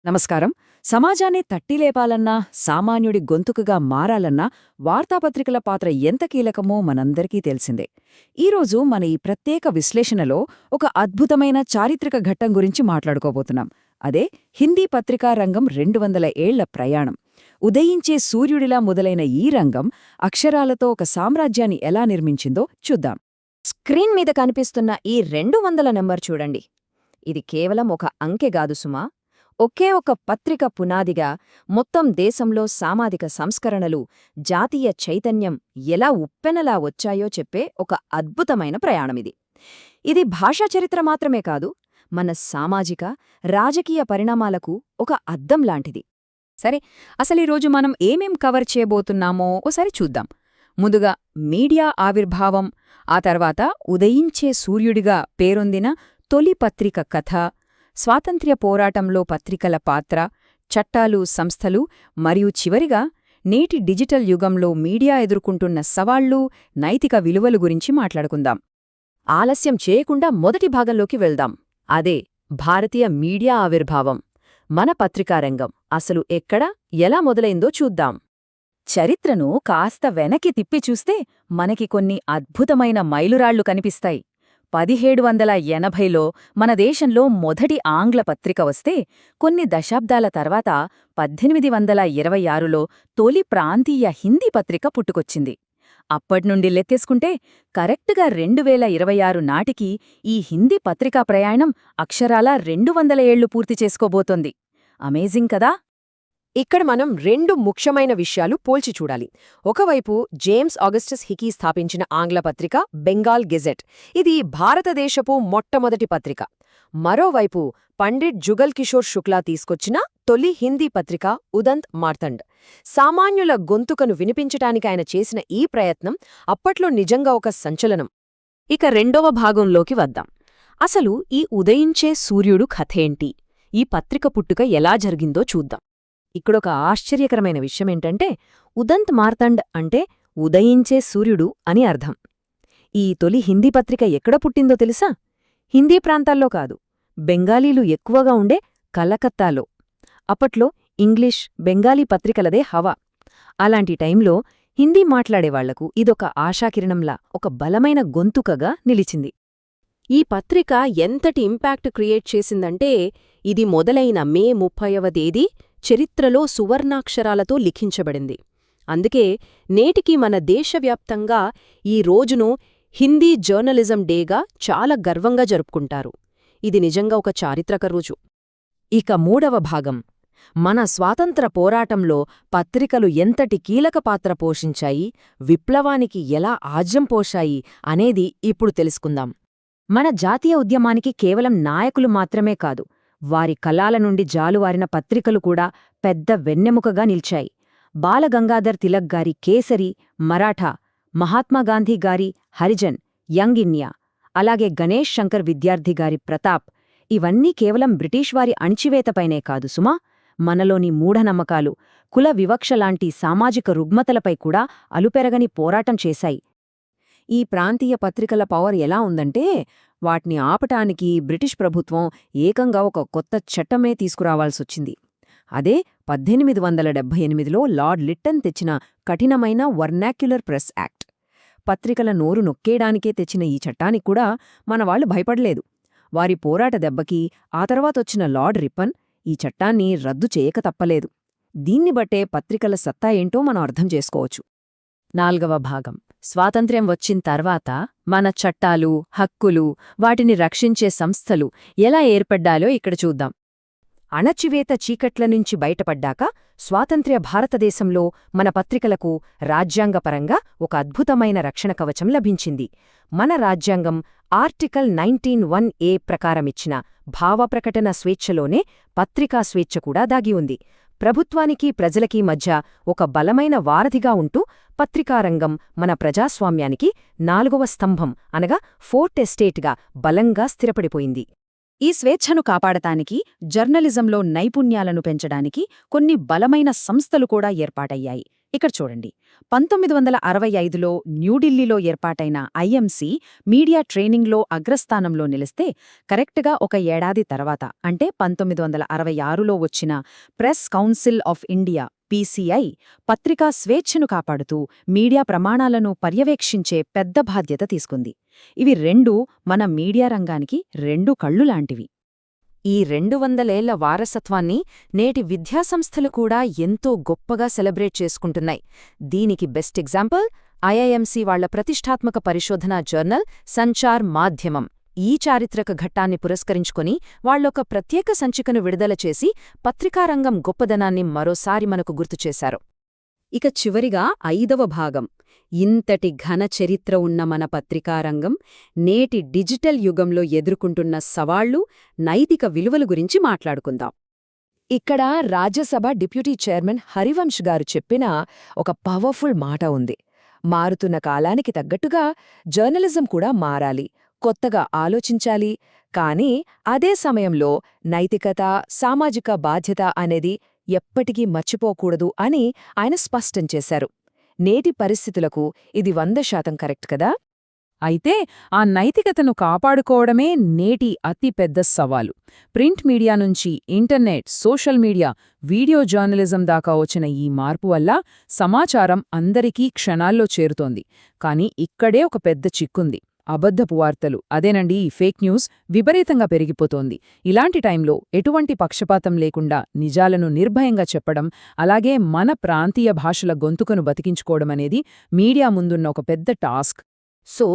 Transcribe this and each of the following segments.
నమస్కారం. సమాజాన్ని తట్టిలేపాలన్నా, సామాన్యుడి గొంతుకుగా మారాలన్నా వార్తాపత్రికల పాత్ర ఎంత కీలకమో మనందరికీ తెలిసిందే. ఈరోజు మన ఈ ప్రత్యేక విశ్లేషణలో ఒక అద్భుతమైన చారిత్రక ఘట్టం గురించి మాట్లాడుకోబోతున్నాం. అదే హిందీ పత్రికా రంగం 200 ఏళ్ల ప్రయాణం. ఉదయించే సూర్యుడిలా మొదలైన ఈ రంగం అక్షరాలతో ఒక సామ్రాజ్యాన్ని ఎలా నిర్మించిందో చూద్దాం. స్క్రీన్ మీద కనిపిస్తున్న ఈ 200 నంబర్ చూడండి. ఇది కేవలం ఒక అంకె గాదు సుమా, ఒకే ఒక పత్రిక పునాదిగా మొత్తం దేశంలో సామాజిక సంస్కరణలు, జాతీయ చైతన్యం ఎలా ఉప్పెనలా వచ్చాయో చెప్పే ఒక అద్భుతమైన ప్రయాణమిది. ఇది భాషా చరిత్ర మాత్రమే కాదు, మన సామాజిక, రాజకీయ పరిణామాలకు ఒక అద్దం లాంటిది. సరే, అసలీరోజు మనం ఏమేం కవర్ చేయబోతున్నామో ఓసారి చూద్దాం. ముందుగా మీడియా ఆవిర్భావం, ఆ తర్వాత ఉదయించే సూర్యుడిగా పేరొందిన తొలి పత్రిక కథ, స్వాతంత్ర్య పోరాటంలో పత్రికల పాత్ర, చట్టాలు, సంస్థలు మరియు చివరిగా నేటి డిజిటల్ యుగంలో మీడియా ఎదుర్కొంటున్న సవాళ్లు, నైతిక విలువలు గురించి మాట్లాడుకుందాం. ఆలస్యం చేయకుండా మొదటి భాగంలోకి వెళ్దాం. అదే భారతీయ మీడియా ఆవిర్భావం. మన పత్రికారంగం అసలు ఎక్కడ, ఎలా మొదలైందో చూద్దాం. చరిత్రను కాస్త వెనక్కి తిప్పి చూస్తే మనకి కొన్ని అద్భుతమైన మైలురాళ్లు కనిపిస్తాయి. 1780లో మన దేశంలో మొదటి ఆంగ్ల పత్రిక వస్తే, కొన్ని దశాబ్దాల తర్వాత 1826లో తొలి ప్రాంతీయ హిందీ పత్రిక పుట్టుకొచ్చింది. అప్పట్నుండి లెక్కేసుకుంటే కరెక్ట్గా 2026 నాటికి ఈ హిందీ పత్రికా ప్రయాణం అక్షరాలా 200 ఏళ్లు పూర్తి చేసుకోబోతోంది. అమేజింగ్ కదా! ఇక్కడ మనం రెండు ముఖ్యమైన విషయాలు పోల్చి చూడాలి. ఒకవైపు జేమ్స్ ఆగస్టస్ హికీ స్థాపించిన ఆంగ్ల పత్రిక బెంగాల్ గెజెట్, ఇది భారతదేశపు మొట్టమొదటి పత్రిక. మరోవైపు పండిట్ జుగల్ కిషోర్ శుక్లా తీసుకొచ్చిన తొలి హిందీ పత్రిక ఉదంత్ మార్తండ్. సామాన్యుల గొంతుకను వినిపించటానికి ఆయన చేసిన ఈ ప్రయత్నం అప్పట్లో నిజంగా ఒక సంచలనం. ఇక రెండవ భాగంలోకి వద్దాం. అసలు ఈ ఉదయించే సూర్యుడు కథేంటి, ఈ పత్రిక పుట్టుక ఎలా జరిగిందో చూద్దాం. ఇక్కడొక ఆశ్చర్యకరమైన విషయమేంటంటే, ఉదంత్ మార్తండ్ అంటే ఉదయించే సూర్యుడు అని అర్థం. ఈ తొలి హిందీ పత్రిక ఎక్కడ పుట్టిందో తెలుసా? హిందీ ప్రాంతాల్లో కాదు, బెంగాలీలు ఎక్కువగా ఉండే కలకత్తాలో. అప్పట్లో ఇంగ్లీష్, బెంగాలీ పత్రికలదే హవా. అలాంటి టైంలో హిందీ మాట్లాడేవాళ్లకు ఇదొక ఆశాకిరణంలా, ఒక బలమైన గొంతుకగా నిలిచింది. ఈ పత్రిక ఎంతటి ఇంపాక్ట్ క్రియేట్ చేసిందంటే, ఇది మొదలైన మే 30వ తేదీ చరిత్రలో సువర్ణాక్షరాలతో లిఖించబడింది. అందుకే నేటికి మన దేశవ్యాప్తంగా ఈ రోజును హిందీ జర్నలిజం డేగా చాలా గర్వంగా జరుపుకుంటారు. ఇది నిజంగా ఒక చారిత్రక రోజు. ఇక మూడవ భాగం, మన స్వాతంత్ర పోరాటంలో పత్రికలు ఎంతటి కీలక పాత్ర పోషించాయి, విప్లవానికి ఎలా ఆజ్యం పోశాయి అనేది ఇప్పుడు తెలుసుకుందాం. మన జాతీయ ఉద్యమానికి కేవలం నాయకులు మాత్రమే కాదు, వారి కలాల నుండి జాలువారిన పత్రికలు కూడా పెద్ద వెన్నెముకగా నిల్చాయి. బాలగంగాధర్ తిలక్ గారి కేసరి, మరాఠా, మహాత్మాగాంధీ గారి హరిజన్, యంగ్ ఇండియా, అలాగే గణేష్ శంకర్ విద్యార్థి గారి ప్రతాప్, ఇవన్నీ కేవలం బ్రిటిష్ వారి అణిచివేతపైనే కాదు సుమా, మనలోని మూఢనమ్మకాలు, కుల వివక్షలాంటి సామాజిక రుగ్మతలపై కూడా అలుపెరగని పోరాటం చేశాయి. ఈ ప్రాంతీయ పత్రికల పవర్ ఎలా ఉందంటే, వాటిని ఆపటానికి బ్రిటిష్ ప్రభుత్వం ఏకంగా ఒక కొత్త చట్టమే తీసుకురావాల్సొచ్చింది. అదే 1878లో లార్డ్ లిట్టన్ తెచ్చిన కఠినమైన వర్నాక్యులర్ ప్రెస్ యాక్ట్. పత్రికల నోరు నొక్కేయడానికే తెచ్చిన ఈ చట్టానికి కూడా మనవాళ్లు భయపడలేదు. వారి పోరాట దెబ్బకి ఆ తర్వాతొచ్చిన లార్డ్ రిప్పన్ ఈ చట్టాన్ని రద్దు చేయక తప్పలేదు. దీన్ని బట్టే పత్రికల సత్తా ఏంటో మనం అర్థం చేసుకోవచ్చు. నాల్గవ భాగం, స్వాతంత్ర్యం వచ్చిన తర్వాత మన చట్టాలు, హక్కులు, వాటిని రక్షించే సంస్థలు ఎలా ఏర్పడ్డాలో ఇక్కడ చూద్దాం. అణచివేత చీకట్ల నుంచి బయటపడ్డాక స్వాతంత్ర్య భారతదేశంలో మన పత్రికలకు రాజ్యాంగపరంగా ఒక అద్భుతమైన రక్షణ కవచం లభించింది. మన రాజ్యాంగం ఆర్టికల్ 19(1)A ప్రకారమిచ్చిన భావప్రకటన స్వేచ్ఛలోనే పత్రికా స్వేచ్ఛ కూడా దాగి ఉంది. ప్రభుత్వానికి, ప్రజలకీ మధ్య ఒక బలమైన వారధిగా ఉంటూ పత్రికారంగం మన ప్రజాస్వామ్యానికి 4వ స్తంభం అనగా ఫోర్ట్ ఎస్టేట్గా బలంగా స్థిరపడిపోయింది. ఈ స్వేచ్ఛను కాపాడటానికి, జర్నలిజంలో నైపుణ్యాలను పెంచడానికి కొన్ని బలమైన సంస్థలు కూడా ఏర్పాటయ్యాయి. ఇక్కడ చూడండి, 1965లో న్యూఢిల్లీలో ఏర్పాటైన ఐఎంసీ మీడియా ట్రైనింగ్లో అగ్రస్థానంలో నిలిస్తే, కరెక్ట్గా ఒక ఏడాది తర్వాత అంటే 1966లో వచ్చిన press council of India PCI పత్రికా స్వేచ్ఛను కాపాడుతూ మీడియా ప్రమాణాలను పర్యవేక్షించే పెద్ద బాధ్యత తీసుకుంది. ఇవి రెండూ మన మీడియా రంగానికి రెండు కళ్ళు లాంటివి. ఈ 200 ఏళ్ల వారసత్వాన్ని నేటి విద్యాసంస్థలు కూడా ఎంతో గొప్పగా సెలబ్రేట్ చేసుకుంటున్నాయి. దీనికి బెస్ట్ ఎగ్జాంపుల్ ఐఐఎంసీ వాళ్ల ప్రతిష్టాత్మక పరిశోధనా జర్నల్ సంచార్ మాధ్యమం. ఈ చారిత్రక ఘట్టాన్ని పురస్కరించుకొని వాళ్లొక ప్రత్యేక సంచికను విడుదల చేసి పత్రికారంగం గొప్పదనాన్ని మరోసారి మనకు గుర్తుచేశారు. ఇక చివరిగా 5వ భాగం, ఇంతటి ఘన చరిత్ర ఉన్న మన పత్రికారంగం నేటి డిజిటల్ యుగంలో ఎదుర్కొంటున్న సవాళ్లు, నైతిక విలువల గురించి మాట్లాడుకుందాం. ఇక్కడ రాజ్యసభ డిప్యూటీ చైర్మన్ హరివంశ్ గారు చెప్పిన ఒక పవర్ఫుల్ మాట ఉంది. మారుతున్న కాలానికి తగ్గట్టుగా జర్నలిజం కూడా మారాలి, కొత్తగా ఆలోచించాలి. కానీ అదే సమయంలో నైతికత, సామాజిక బాధ్యత అనేది ఎప్పటికీ మర్చిపోకూడదు అని ఆయన స్పష్టం చేశారు. నేటి పరిస్థితులకు ఇది 100% కరెక్ట్ కదా? అయితే ఆ నైతికతను కాపాడుకోవడమే నేటి అతి పెద్ద సవాలు. ప్రింట్ మీడియా నుంచి internet, social media, video journalism దాకా వచ్చిన ఈ మార్పు వల్ల సమాచారం అందరికీ క్షణాల్లో చేరుతోంది. కానీ ఇక్కడే ఒక పెద్ద చిక్కుంది. అబద్ధపు వార్తలు, అదేనండి ఫేక్ న్యూస్ విపరీతంగా పెరిగిపోతోంది. ఇలాంటి టైంలో ఎటువంటి పక్షపాతం లేకుండా నిజాలను నిర్భయంగా చెప్పడం, అలాగే మన ప్రాంతీయ భాషల గొంతుకను బతికించుకోవడమనేది మీడియా ముందున్న ఒక పెద్ద టాస్క్. సో,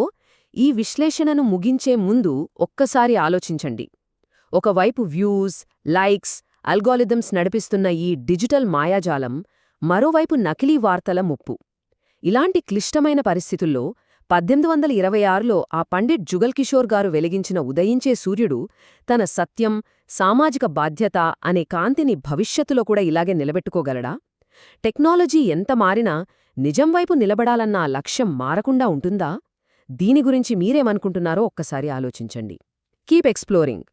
ఈ విశ్లేషణను ముగించే ముందు ఒక్కసారి ఆలోచించండి. ఒకవైపు వ్యూస్, లైక్స్, అల్గోరిథమ్స్ నడిపిస్తున్న ఈ డిజిటల్ మాయాజాలం, మరోవైపు నకిలీ వార్తల ముప్పు. ఇలాంటి క్లిష్టమైన పరిస్థితుల్లో 1826లో ఆ పండిట్ జుగల్ కిషోర్ గారు వెలిగించిన ఉదయించే సూర్యుడు తన సత్యం, సామాజిక బాధ్యత అనే కాంతిని భవిష్యత్తులో కూడా ఇలాగే నిలబెట్టుకోగలడా? టెక్నాలజీ ఎంత మారినా నిజం వైపు నిలబడాలన్న ఆ లక్ష్యం మారకుండా ఉంటుందా? దీని గురించి మీరేమనుకుంటున్నారో ఒక్కసారి ఆలోచించండి. Keep exploring.